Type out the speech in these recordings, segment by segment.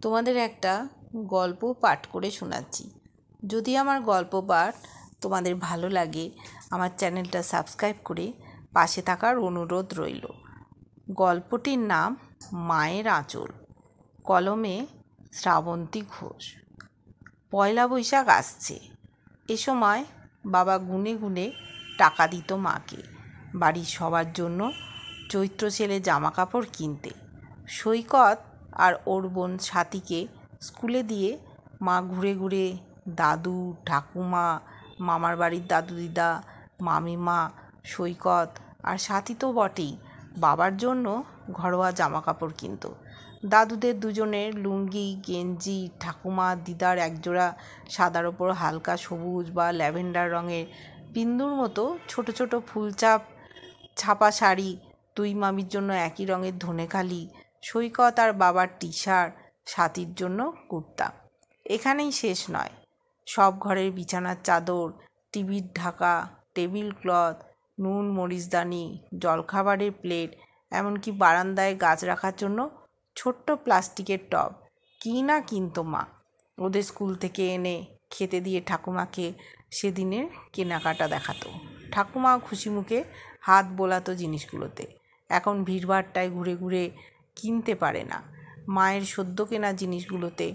তোমাদের একটা গল্প পাঠ করে শোনাচ্ছি। যদি আমার গল্প পাঠ তোমাদের ভালো লাগে, আমার চ্যানেলটা সাবস্ক্রাইব করে পাশে থাকার অনুরোধ রইল। গল্পটির নাম মায়ের আঁচল। কলমে শ্রাবন্তী ঘোষ। পয়লা বৈশাখ আসছে। এ সময় বাবা গুনে গুনে টাকা দিত মাকে বাড়ির সবার জন্য চৈত্র সেলে জামা কাপড় কিনতে। সৈকত আর ওর বোন সাথীকে স্কুলে দিয়ে মা ঘুরে ঘুরে দাদু, ঠাকুমা, মামার বাড়ির দাদু দিদা, মামিমা, সৈকত আর সাথী তো বটেই বাবার জন্য ঘরোয়া জামা কাপড় কিনত। দাদুদের দুজনের লুঙ্গি, গেঞ্জি, ঠাকুমা দিদার একজোড়া সাদার ওপর হালকা সবুজ বা ল্যাভেন্ডার রঙের বিন্দুর মতো ছোট ছোট ফুলচাপ ছাপা শাড়ি, দুই মামির জন্য একই রঙের ধনেখালি, সৈকত আর বাবার টি শার্ট, সাথীর জন্য কুর্তা। এখানেই শেষ নয়, সব ঘরের বিছানার চাদর, টিভির ঢাকা, টেবিল ক্লথ, নুন মরিচদানি, জলখাবারের প্লেট, এমনকি বারান্দায় গাছ রাখার জন্য ছোট্ট প্লাস্টিকের টব কি না কিনতো মা। ওদের স্কুল থেকে এনে খেতে দিয়ে ঠাকুমাকে সেদিনের কেনাকাটা দেখাতো। ঠাকুমাও খুশি মুখে হাত বোলাতো জিনিসগুলোতে। এখন ভিড়ভাড়টায় ঘুরে ঘুরে কিনতে পারে না। মায়ের সদ্য কেনা জিনিসগুলোতে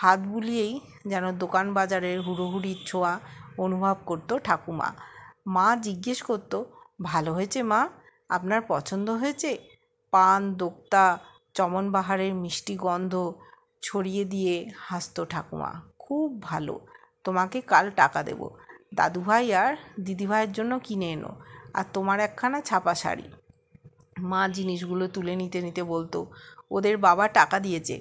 হাত বুলিয়েই যেন দোকান বাজারের হুড়োহুড়ির ছোঁয়া অনুভব করতো ঠাকুমা। মা জিজ্ঞেস করতো, ভালো হয়েছে মা? আপনার পছন্দ হয়েছে? পান, দোক্তা, চমনবাহারের মিষ্টি গন্ধ ছড়িয়ে দিয়ে হাসতো ঠাকুমা, খুব ভালো, তোমাকে কাল টাকা দেব। দাদুভাই আর দিদিভাইয়ের জন্য কিনে এনো, আর তোমার একখানা ছাপা শাড়ি। মা জিনিসগুলো তুলে নিতে নিতে বলতো, ওদের বাবা টাকা দিয়েছে,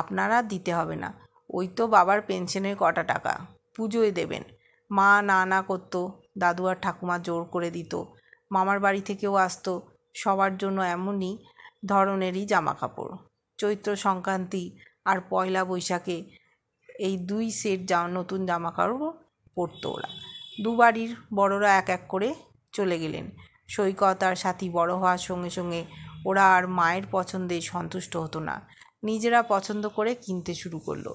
আপনারা দিতে হবে না, ওই তো বাবার পেনশনের কটা টাকা, পুজোয় দেবেন। মা না না করতো, দাদু আর ঠাকুমা জোর করে দিত। মামার বাড়ি থেকেও আসতো সবার জন্য এমনই ধরনেরই জামা কাপড়। চৈত্র সংক্রান্তি আর পয়লা বৈশাখে এই দুই সেট নতুন জামা কাপড় পরতো ওরা। দুবাড়ির বড়রা এক এক করে চলে গেলেন। সৈকত আর সাথী বড় হওয়ার সঙ্গে সঙ্গে ওরা আর মায়ের পছন্দে সন্তুষ্ট হতো না, নিজেরা পছন্দ করে কিনতে শুরু করলো।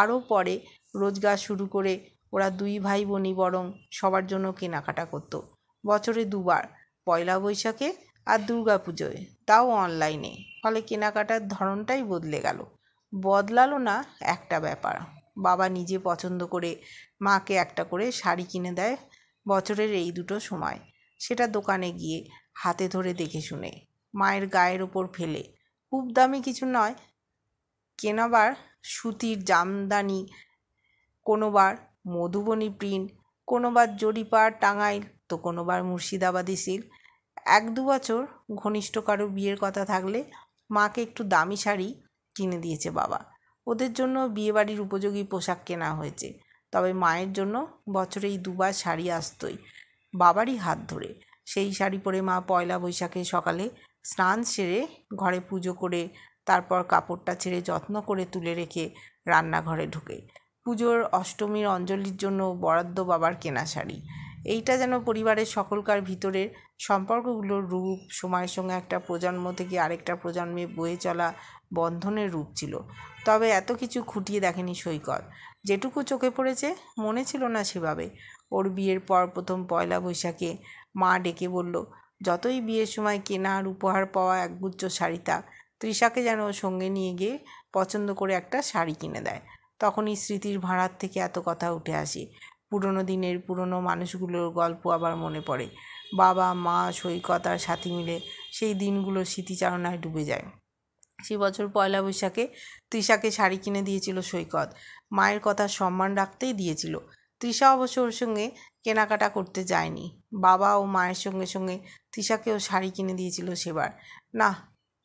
আরও পরে রোজগার শুরু করে ওরা দুই ভাই বোনই বরং সবার জন্য কেনাকাটা করতো। বছরে দুবার, পয়লা বৈশাখে আর দুর্গা পুজোয়, তাও অনলাইনে। ফলে কেনাকাটার ধরনটাই বদলে গেল। বদলালো না একটা ব্যাপার, বাবা নিজে পছন্দ করে মাকে একটা করে শাড়ি কিনে দেয় বছরের এই দুটো সময়। সেটা দোকানে গিয়ে হাতে ধরে দেখে শুনে মায়ের গায়ের ওপর ফেলে। খুব দামি কিছু নয়, কেনাবার সুতির জামদানি, কোনোবার মধুবনী প্রিন্ট, কোনোবার জরিপার টাঙ্গাইল, তো কোনোবার মুর্শিদাবাদি সিল্ক। 1-2 বছর ঘনিষ্ঠ কারো বিয়ের কথা থাকলে মাকে একটু দামি শাড়ি কিনে দিয়েছে বাবা। ওদের জন্য বিয়েবাড়ির উপযোগী পোশাক কেনা হয়েছে। তবে মায়ের জন্য বছরেই 2বার শাড়ি আসতোই বাবারই হাত ধরে। সেই শাড়ি পরে মা পয়লা বৈশাখে সকালে স্নান সেরে ঘরে পুজো করে তারপর কাপড়টা ছেড়ে যত্ন করে তুলে রেখে রান্নাঘরে ঢুকে পুজোর অষ্টমীর অঞ্জলির জন্য বরাদ্দ বাবার কেনা শাড়ি। এইটা যেন পরিবারের সকলকার ভিতরের সম্পর্কগুলোর রূপ, সময়ের সঙ্গে একটা প্রজন্ম থেকে আরেকটা প্রজন্মে বয়ে চলা বন্ধনের রূপ ছিল। তবে এত কিছু খুঁটিয়ে দেখেনি সৈকত। যেটুকু চোখে পড়েছে মনে ছিল না সেভাবে। ওর বিয়ের পর প্রথম পয়লা বৈশাখে মা ডেকে বলল, যতই বিয়ের সময় কেনা আর উপহার পাওয়া একগুচ্ছ শাড়ি থাক, তৃষাকে যেন সঙ্গে নিয়ে গিয়ে পছন্দ করে একটা শাড়ি কিনে দেয়। তখনই স্মৃতির ভাঁড়ার থেকে এত কথা উঠে আসে। পুরনো দিনের পুরনো মানুষগুলোর গল্প আবার মনে পড়ে। বাবা, মা, সৈকত আর সাথী মিলে সেই দিনগুলোর স্মৃতিচারণায় ডুবে যায়। সে বছর পয়লা বৈশাখে তৃষাকে শাড়ি কিনে দিয়েছিল সৈকত। মায়ের কথা সম্মান রাখতেই দিয়েছিল। তৃষা অবশ্য ওর সঙ্গে কেনাকাটা করতে যায়নি। বাবা ও মায়ের সঙ্গে সঙ্গে তৃষাকেও শাড়ি কিনে দিয়েছিল সেবার। না,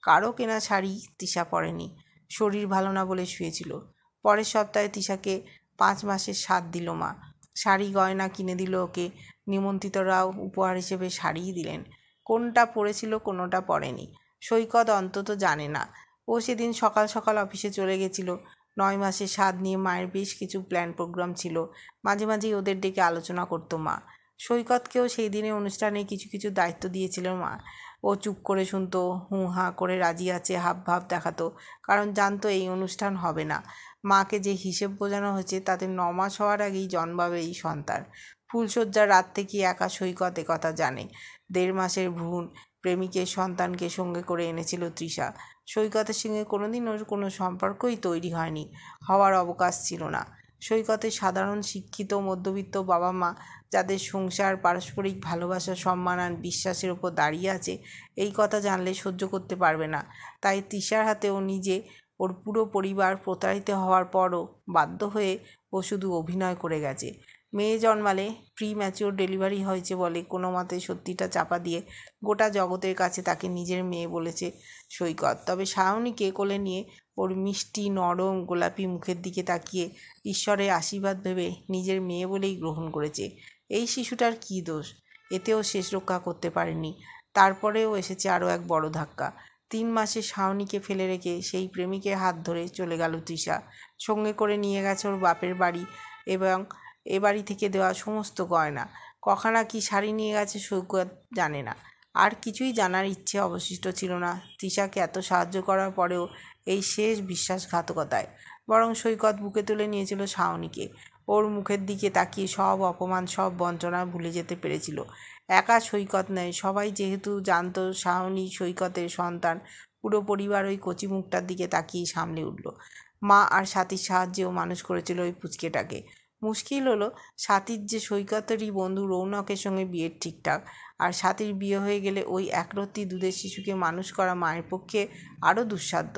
কারো কেনা শাড়ি তৃষা পরেনি। শরীর ভালো না বলে শুয়েছিল। পরের সপ্তাহে তৃষাকে 5 মাসের সাধ দিল মা। শাড়ি গয়না কিনে দিল ওকে। নিমন্ত্রিতরাও উপহার হিসেবে শাড়িই দিলেন। কোনটা পরেছিল কোনোটা পরেনি সৈকত অন্তত জানে না। ও সেদিন সকাল সকাল অফিসে চলে গেছিল। 9 মাসের সাধ নিয়ে মায়ের বেশ কিছু প্ল্যান প্রোগ্রাম ছিল। মাঝে মাঝেই ওদের ডেকে আলোচনা করতো মা। সৈকতকেও সেই দিনে অনুষ্ঠানে কিছু কিছু দায়িত্ব দিয়েছিল মা। ও চুপ করে শুনতো, হুঁ হাঁ করে রাজি আছে হাব ভাব দেখাতো, কারণ জানতো এই অনুষ্ঠান হবে না। মাকে যে হিসেব বোঝানো হয়েছে তাতে 9 মাস হওয়ার আগেই জন্মাবে এই সন্তান। ফুলশয্যার রাত থেকে একা সৈকত একথা জানে। 1.5 মাসের ভ্রূণ প্রেমিকের সন্তানকে সঙ্গে করে এনেছিল তৃষা। সৈকতের সঙ্গে কোনোদিন ওর কোনো সম্পর্কই তৈরি হয়নি, হওয়ার অবকাশ ছিল না। সৈকতের সাধারণ শিক্ষিত মধ্যবিত্ত বাবা মা, যাদের সংসার পারস্পরিক ভালোবাসা, সম্মান আর বিশ্বাসের ওপর দাঁড়িয়ে আছে, এই কথা জানলে সহ্য করতে পারবে না। তাই তৃষার হাতে ও নিজে, ওর পুরো পরিবার প্রতারিত হওয়ার পরও বাধ্য হয়ে ও শুধু অভিনয় করে গেছে। মেয়ে জন্মালে প্রিম্যাচিওর ডেলিভারি হয়েছে বলে কোনো মতে সত্যিটা চাপা দিয়ে গোটা জগতের কাছে তাকে নিজের মেয়ে বলেছে সৈকত। তবে সায়নীকে কোলে নিয়ে ওর মিষ্টি নরম গোলাপি মুখের দিকে তাকিয়ে ঈশ্বরের আশীর্বাদ ভেবে নিজের মেয়ে বলেই গ্রহণ করেছে। এই শিশুটার কী দোষ? এতেও শেষ রক্ষা করতে পারেনি। তারপরেও এসেছে আরও এক বড় ধাক্কা। 3 মাসে সায়নীকে ফেলে রেখে সেই প্রেমিকের হাত ধরে চলে গেল তৃষা। সঙ্গে করে নিয়ে গেছে ওর বাপের বাড়ি এবং এ বাড়ি থেকে দেওয়া সমস্ত গয়না। কখানা কি শাড়ি নিয়ে গেছে সৈকত জানে না। আর কিছুই জানার ইচ্ছে অবশিষ্ট ছিল না তৃষাকে এত সাহায্য করার পরেও এই শেষ বিশ্বাসঘাতকতায়। বরং সৈকত বুকে তুলে নিয়েছিল সায়নীকে। ওর মুখের দিকে তাকিয়ে সব অপমান, সব বঞ্চনা ভুলে যেতে পেরেছিল। একা সৈকত নয়, সবাই যেহেতু জানতো সায়নী সৈকতের সন্তান, পুরো পরিবার ওই কচি মুখটার দিকে তাকিয়ে সামলে উঠল। মা আর সাথীর সাহায্যেও মানুষ করেছিল ওই পুচকেটাকে। মুশকিল হলো, সাথীর যে সৈকতেরই বন্ধু রৌনকের সঙ্গে বিয়ের ঠিকঠাক, আর সাথীর বিয়ে হয়ে গেলে ওই একরত্তি দুধের শিশুকে মানুষ করা মায়ের পক্ষে আরও দুঃসাধ্য।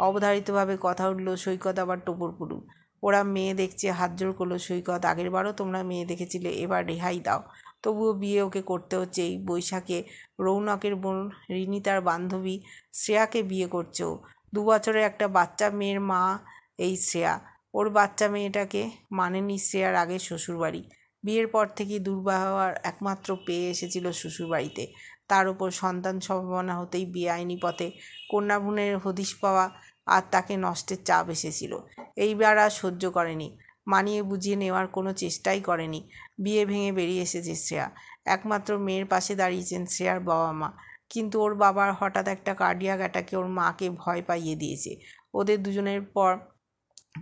অবধারিতভাবে কথা উঠল, সৈকত আবার টোপর পুরু। ওরা মেয়ে দেখছে, হাত জোর করলো সৈকত। আগেরবারও তোমরা মেয়ে দেখেছিলে, এবার রেহাই দাও। তবুও বিয়ে ওকে করতে হচ্ছে। এই বৈশাখে রৌনকের বোন রিনি তার বান্ধবী শ্রেয়াকে বিয়ে করছে ও। 2 বছরের একটা বাচ্চা মেয়ের মা এই শ্রেয়া। ওর বাচ্চা মেয়েটাকে মানেনি শ্রেয়ার আগের শ্বশুরবাড়ি। বিয়ের পর থেকেই দুর্ব্যবহার একমাত্র পেয়ে এসেছিল শ্বশুরবাড়িতে। তার ওপর সন্তান সম্ভাবনা হতেই বেআইনি পথে কন্যাভ্রূণের হদিশ পাওয়া আর তাকে নষ্টের চাপ এসেছিল। এইবার আর সহ্য করেনি, মানিয়ে বুঝিয়ে নেওয়ার কোনো চেষ্টাই করেনি। বিয়ে ভেঙে বেরিয়ে এসেছে শ্রেয়া। একমাত্র মেয়ের পাশে দাঁড়িয়েছেন শ্রেয়ার বাবা মা। কিন্তু ওর বাবার হঠাৎ একটা কার্ডিয়াক অ্যাটাকে ওর মাকে ভয় পাইয়ে দিয়েছে। ওদের দুজনের পর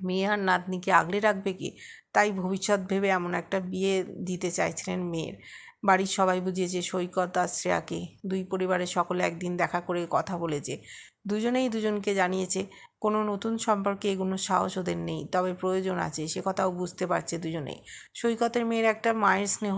মেয়ে আর নাতনিকে আগলে রাখবে কে? তাই ভবিষ্যৎ ভেবে এমন একটা বিয়ে দিতে চাইছিলেন মেয়ের। বাড়ির সবাই বুঝিয়েছে সৈকত আর শ্রেয়াকে। 2 পরিবারের সকলে একদিন দেখা করে কথা বলেছে। দুজনেই দুজনকে জানিয়েছে কোনো নতুন সম্পর্কে এগোনোর সাহস ওদের নেই, তবে প্রয়োজন আছে, সে কথাও বুঝতে পারছে দুজনেই। সৈকতের মেয়ের একটা মায়ের স্নেহ,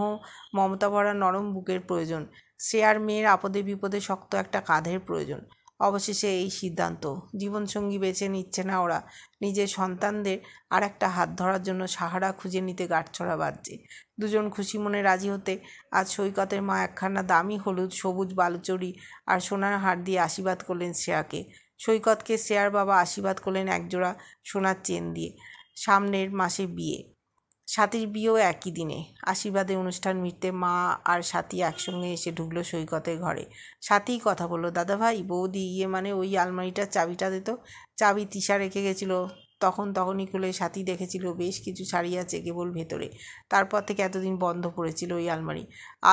মমতা ভরা নরম বুকের প্রয়োজন। শ্রেয়ার মেয়ের আপদে বিপদে শক্ত একটা কাঁধের প্রয়োজন। অবশেষে এই সিদ্ধান্ত। জীবনসঙ্গী বেছে নিচ্ছে না ওরা, নিজের সন্তানদের আর একটা হাত ধরার জন্য সাহারা খুঁজে নিতে গাঁটছড়া বাঁধছে। দুজন খুশি মনে রাজি হতে আজ সৈকতের মা একখানা দামি হলুদ সবুজ বালুচরি আর সোনার হার দিয়ে আশীর্বাদ করলেন শ্রেয়াকে। সৈকতকে শ্রেয়ার বাবা আশীর্বাদ করলেন একজোড়া সোনার চেন দিয়ে। সামনের মাসে বিয়ে। সাথীর বিয়েও একই দিনে। আশীর্বাদে অনুষ্ঠান মিটতে মা আর সাথী একসঙ্গে এসে ঢুকলো সৈকতের ঘরে। সাথীই কথা বলল, দাদা ভাই, বৌদি, মানে ওই আলমারিটার চাবিটা দিত। চাবি তৃষা রেখে গেছিলো, তখনই খুলে সাথী দেখেছিল বেশ কিছু শাড়ি আছে কেবল ভেতরে। তারপর থেকে এতদিন বন্ধ পড়েছিল ওই আলমারি।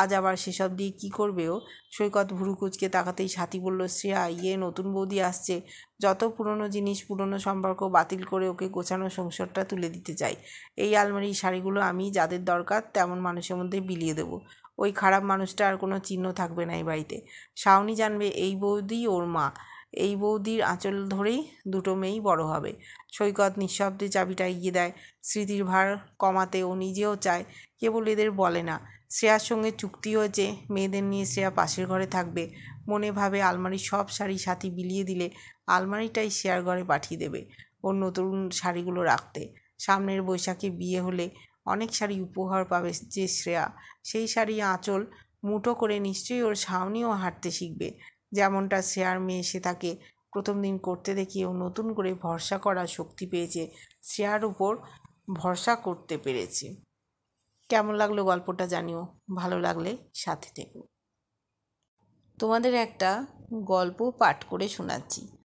আজ আবার সেসব দিয়ে কী করবে ও? সৈকত ভুরু কুঁচকে তাকাতেই সাথী বলল, শ্রেয়া, নতুন বৌদি আসছে। যত পুরনো জিনিস, পুরনো সম্পর্ক বাতিল করে ওকে গোছানো সংসারটা তুলে দিতে চাই। এই আলমারির শাড়িগুলো আমি যাদের দরকার তেমন মানুষের মধ্যে বিলিয়ে দেবো। ওই খারাপ মানুষটা আর কোনো চিহ্ন থাকবে না এই বাড়িতে। শাওনি জানবে এই বৌদি ওর মা। এই বৌদির আঁচল ধরেই দুটো মেয়েই বড় হবে। সৈকত নিঃশব্দে চাবিটা এগিয়ে দেয়। স্মৃতির ভার কমাতে ও নিজেও চায়, কেবল এদের বলে না। শ্রেয়ার সঙ্গে চুক্তি হয়েছে, মেয়েদের নিয়ে শ্রেয়া পাশের ঘরে থাকবে। মনে ভাবে আলমারির সব শাড়ি সাথী বিলিয়ে দিলে আলমারিটাই শ্রেয়ার ঘরে পাঠিয়ে দেবে ওর নতুন শাড়িগুলো রাখতে। সামনের বৈশাখে বিয়ে হলে অনেক শাড়ি উপহার পাবে যে শ্রেয়া। সেই শাড়ি আঁচল মুঠো করে নিশ্চয়ই ওর সামনেও হাঁটতে শিখবে, যেমনটা শ্রেয়ার মেয়ে সে তাকে প্রথম দিন করতে দেখে ও নতুন করে ভরসা করার শক্তি পেয়েছে, শ্রেয়ার উপর ভরসা করতে পেরেছে। কেমন লাগলো গল্পটা জানিও, ভালো লাগলে সাথে থেকো। তোমাদের একটা গল্প পাঠ করে শোনাচ্ছি।